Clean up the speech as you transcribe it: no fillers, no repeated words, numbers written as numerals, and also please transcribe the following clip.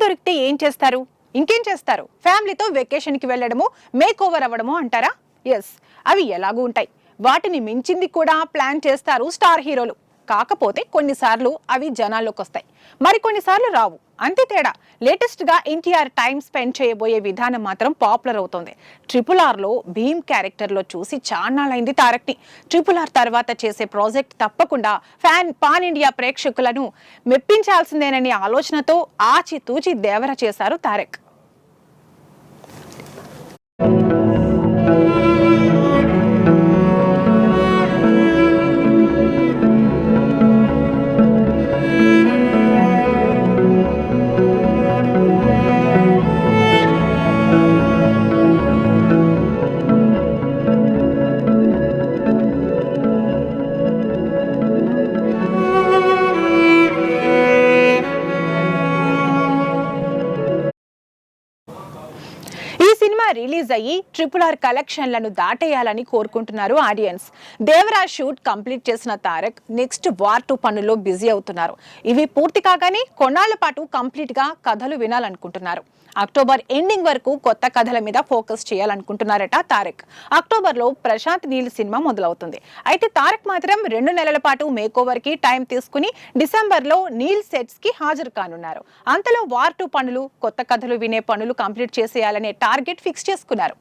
దొరికితే ఏం చేస్తారు? ఇంకేం చేస్తారు? ఫ్యామిలీతో వెకేషన్కి వెళ్ళడము, మేక్ ఓవర్ అవ్వడము అంటారా? ఎస్, అవి ఎలాగూ ఉంటాయి. వాటిని మించింది కూడా ప్లాన్ చేస్తారు స్టార్ హీరోలు. కాకపోతే కొన్నిసార్లు అవి జనాల్లోకి వస్తాయి, మరికొన్నిసార్లు రావు. అంతే తేడా. లేటెస్ట్ గా ఎన్టీఆర్ టైం స్పెండ్ చేయబోయే విధానం మాత్రం పాపులర్ అవుతోంది. RRR లో భీమ్ క్యారెక్టర్ లో చూసి చాన్నాళ్ళైంది తారక్ ని. RRR తర్వాత చేసే ప్రాజెక్ట్ తప్పకుండా పాన్ ఇండియా ప్రేక్షకులను మెప్పించాల్సిందేనని ఆలోచనతో ఆచితూచి దేవర చేశారు తారక్. సినిమా రిలీజ్ అయ్యి RRR కలెక్షన్లను దాటేయాలని కోరుకుంటున్నారు ఆడియన్స్. దేవరా షూట్ కంప్లీట్ చేసిన తారక్ నెక్స్ట్ వార్ 2 పనుల్లో బిజీ అవుతున్నారు. ఇవి పూర్తి కాగానే కొన్నాళ్ల పాటు కంప్లీట్ గా కథలు వినాలనుకుంటున్నారు. అక్టోబర్ ఎండింగ్ వరకు కొత్త కథల మీద ఫోకస్ చేయాలనుకుంటున్నారట తారక్. అక్టోబర్ లో ప్రశాంత్ నీల్ సినిమా మొదలవుతుంది. అయితే తారక్ మాత్రం 2 నెలల పాటు మేకోవర్ కి టైం తీసుకుని డిసెంబర్ లో నీల్ సెట్స్ కి హాజరు కానున్నారు. అంతలో వార్ 2 పనులు, కొత్త కథలు వినే పనులు కంప్లీట్ చేసేయాలనే టార్గెట్ ఫిక్స్ చేసుకున్నారు.